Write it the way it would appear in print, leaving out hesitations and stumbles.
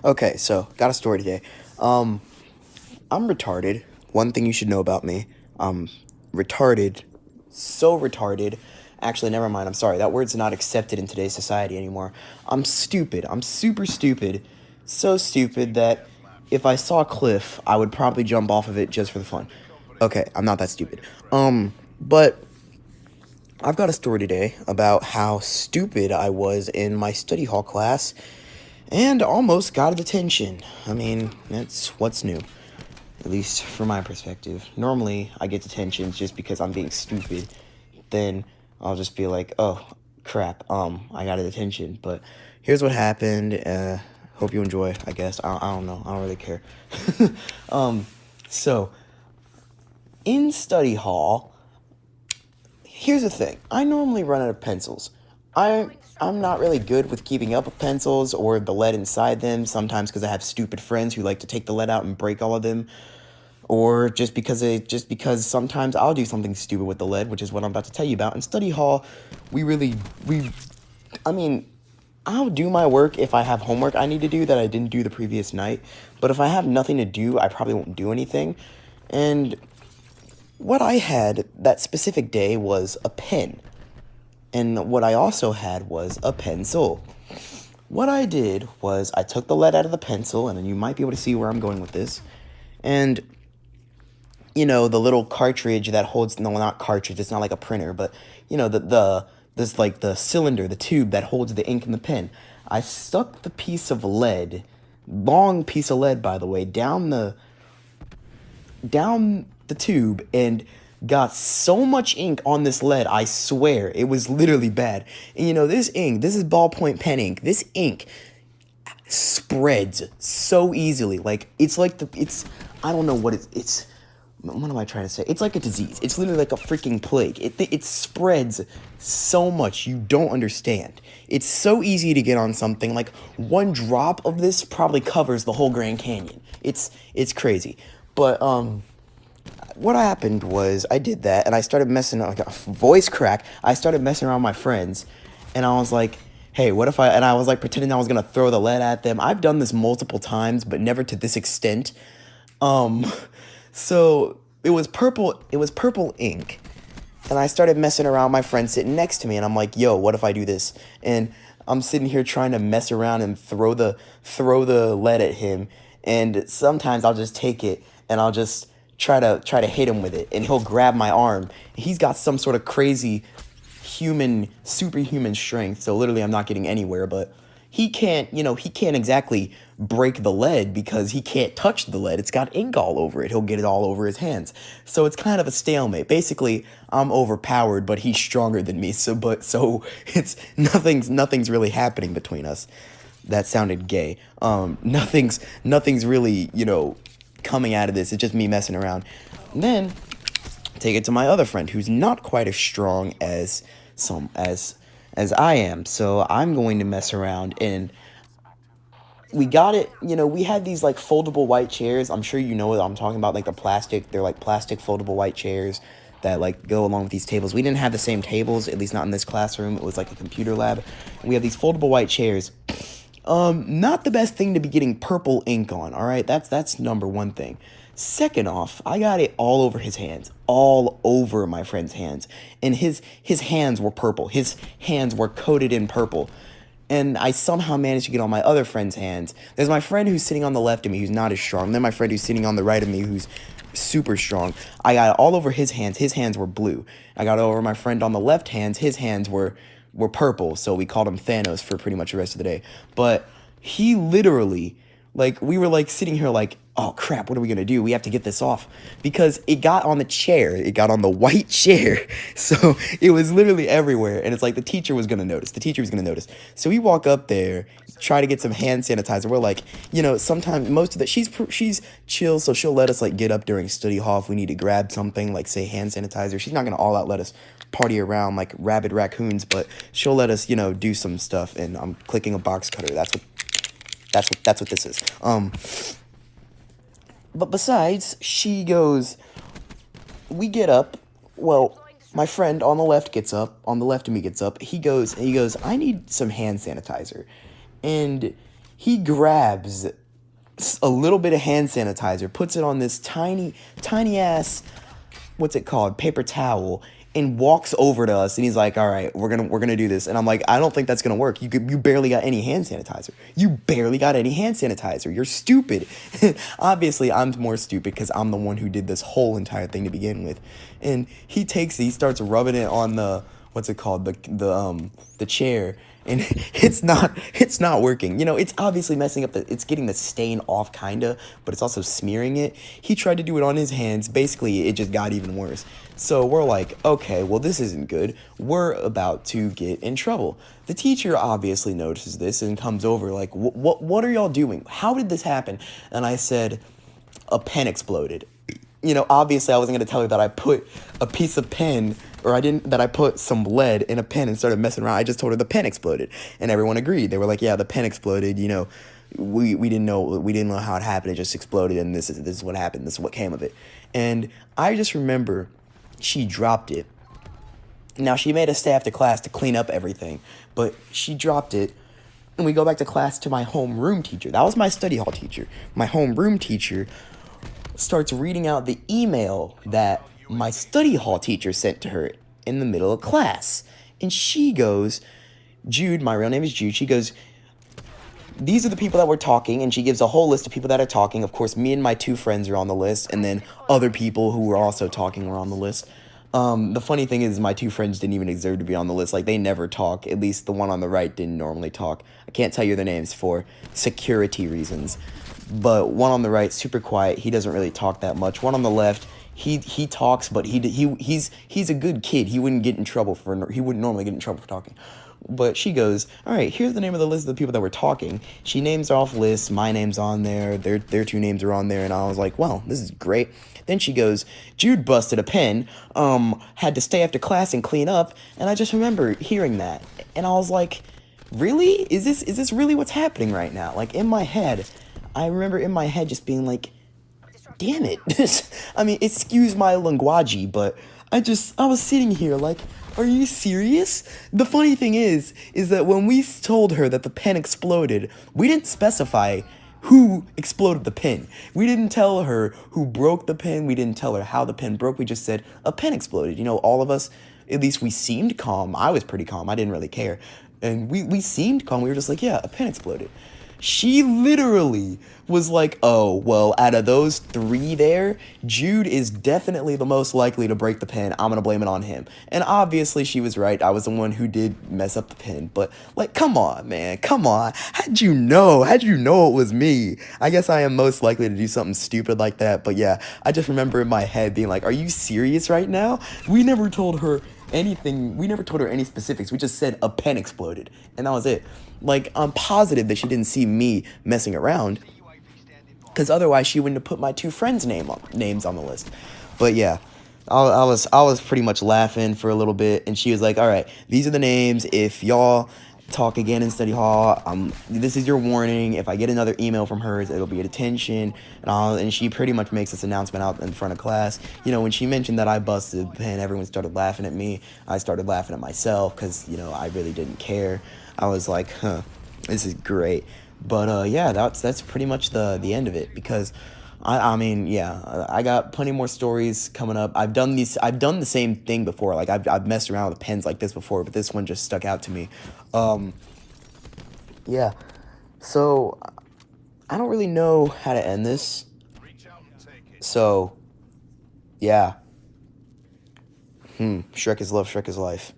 Okay, so got a story today. Um, I'm retarded. One thing you should know about me. I'm retarded. So retarded. Actually, never mind. I'm sorry. That word's not accepted in today's society anymore. I'm stupid. I'm super stupid. So stupid that if I saw a cliff, I would probably jump off of it just for the fun. Okay, I'm not that stupid. But I've got a story today about how stupid I was in my study hall class and almost got a detention. I mean, that's what's new, at least from my perspective. Normally, I get detentions just because I'm being stupid. Then I'll just be like, oh, crap, I got a detention. But here's what happened. Hope you enjoy, I guess. I don't know. I don't really care. um, so, in study hall, here's the thing. I normally run out of pencils. I I'm not really good with keeping up with pencils or the lead inside them. Sometimes because I have stupid friends who like to take the lead out and break all of them, or just because sometimes I'll do something stupid with the lead, which is what I'm about to tell you about. In study hall, we really we I mean, I'll do my work if I have homework I need to do that I didn't do the previous night. But if I have nothing to do, I probably won't do anything. And what I had that specific day was a pen. And what I also had was a pencil. What I did was I took the lead out of the pencil, and you might be able to see where I'm going with this. And the little cartridge that holds, no, not cartridge, it's not like a printer, but the this like the cylinder, the tube that holds the ink in the pen. I stuck the piece of lead, long piece of lead by the way, down the tube and got so much ink on this lead. I swear it was literally bad. And this ink, this is ballpoint pen ink. This ink spreads so easily. Like it's I don't know it's what am I trying to say? It's like a disease. It's literally like a freaking plague. It spreads so much you don't understand. It's so easy to get on something. Like one drop of this probably covers the whole Grand Canyon. It's crazy. But what happened was I did that and I started messing up, like a voice crack. I started messing around with my friends and I was like, hey, what if and I was like pretending I was gonna throw the lead at them. I've done this multiple times, but never to this extent. Um, so it was purple ink. And I started messing around with my friend sitting next to me and I'm like, yo, what if I do this? And I'm sitting here trying to mess around and throw the lead at him. And sometimes I'll just take it and I'll just try to hit him with it and he'll grab my arm. He's got some sort of crazy superhuman strength, so literally I'm not getting anywhere, but he can't exactly break the lead because he can't touch the lead. It's got ink all over it. He'll get it all over his hands. So it's kind of a stalemate. Basically, I'm overpowered, but he's stronger than me. So it's nothing's really happening between us. That sounded gay. Nothing's really, coming out of this. It's just me messing around. And then take it to my other friend who's not quite as strong as I am. So I'm going to mess around and we got it. We had these like foldable white chairs. I'm sure you know what I'm talking about, like they're like plastic foldable white chairs that like go along with these tables. We didn't have the same tables, at least not in this classroom. It was like a computer lab. And we have these foldable white chairs. Not the best thing to be getting purple ink on, all right? That's number one thing. Second off, I got it all over his hands, all over my friend's hands. And his hands were purple. His hands were coated in purple. And I somehow managed to get on my other friend's hands. There's my friend who's sitting on the left of me who's not as strong. Then my friend who's sitting on the right of me who's super strong. I got it all over his hands. His hands were blue. I got it over my friend on the left hands. His hands were purple, so we called him Thanos for pretty much the rest of the day. But he literally, like, we were like sitting here like, oh crap, what are we gonna do? We have to get this off because it got on the chair. It got on the white chair, so it was literally everywhere. And it's like the teacher was gonna notice. The teacher was gonna notice. So we walk up there, try to get some hand sanitizer. We're like, sometimes most of the she's chill, so she'll let us like get up during study hall if we need to grab something like say hand sanitizer. She's not gonna all out let us party around like rabid raccoons, but she'll let us do some stuff. And I'm clicking a box cutter. That's what this is. But besides, we get up. Well, my friend on the left gets up. On the left of me gets up. He goes, I need some hand sanitizer, and He grabs a little bit of hand sanitizer, puts it on this tiny ass, what's it called, paper towel, and walks over to us, and he's like, all right, we're gonna do this. And I'm like, I don't think that's gonna work. You barely got any hand sanitizer. You barely got any hand sanitizer. You're stupid. Obviously I'm more stupid because I'm the one who did this whole entire thing to begin with. And he starts rubbing it on the, what's it called, the chair, and it's not working. It's obviously messing up it's getting the stain off kinda, but it's also smearing it. He tried to do it on his hands. Basically, it just got even worse. So we're like, okay, well, this isn't good. We're about to get in trouble. The teacher obviously notices this and comes over like, what are y'all doing? How did this happen? And I said, a pen exploded. Obviously I wasn't going to tell her that I put a piece of pen, or that I put some lead in a pen and started messing around. I just told her the pen exploded, and everyone agreed. They were like, yeah, the pen exploded. We didn't know how it happened. It just exploded, and this is what happened. This is what came of it. And I just remember she dropped it. Now, she made us stay after class to clean up everything, but she dropped it, and we go back to class to my homeroom teacher. That was my study hall teacher. My homeroom teacher starts reading out the email that my study hall teacher sent to her in the middle of class. And she goes, Jude, my real name is Jude, she goes, these are the people that were talking, and she gives a whole list of people that are talking. Of course, me and my two friends are on the list, and then other people who were also talking were on the list. The funny thing is, my two friends didn't even deserve to be on the list. Like, they never talk. At least the one on the right didn't normally talk. I can't tell you their names for security reasons. But one on the right, super quiet. He doesn't really talk that much. One on the left, he talks, but he's a good kid. He wouldn't normally get in trouble for talking. But she goes, all right, here's the name of the list of the people that were talking. She names off lists. My name's on there. Their two names are on there. And I was like, well, this is great. Then she goes, Jude busted a pen, had to stay after class and clean up. And I just remember hearing that. And I was like, really? Is this really what's happening right now? Like, in my head, I remember in my head just being like, damn it. I mean, excuse my linguaggio, but I was sitting here like, are you serious? The funny thing is that when we told her that the pen exploded, we didn't specify who exploded the pen. We didn't tell her who broke the pen. We didn't tell her how the pen broke. We just said a pen exploded. All of us, at least we seemed calm. I was pretty calm. I didn't really care. And we seemed calm. We were just like, yeah, a pen exploded. She literally was like, oh, well, out of those three there, Jude is definitely the most likely to break the pen. I'm going to blame it on him. And obviously she was right. I was the one who did mess up the pen. But, like, come on, man. Come on. How'd you know? How'd you know it was me? I guess I am most likely to do something stupid like that. But, yeah, I just remember in my head being like, are you serious right now? We never told her anything. We never told her any specifics. We just said a pen exploded. And that was it. Like, I'm positive that she didn't see me messing around, because otherwise she wouldn't have put my two friends' names on the list. But yeah, I was pretty much laughing for a little bit, and she was like, all right, these are the names. If y'all talk again in study hall, this is your warning. If I get another email from hers, it'll be a detention. And she pretty much makes this announcement out in front of class. When she mentioned that I busted the pen, everyone started laughing at me. I started laughing at myself because, I really didn't care. I was like, this is great. But yeah, that's pretty much the end of it, because I mean, yeah, I got plenty more stories coming up. I've done the same thing before. Like, I've messed around with pens like this before, but this one just stuck out to me. Yeah. So I don't really know how to end this. So yeah. Shrek is love, Shrek is life.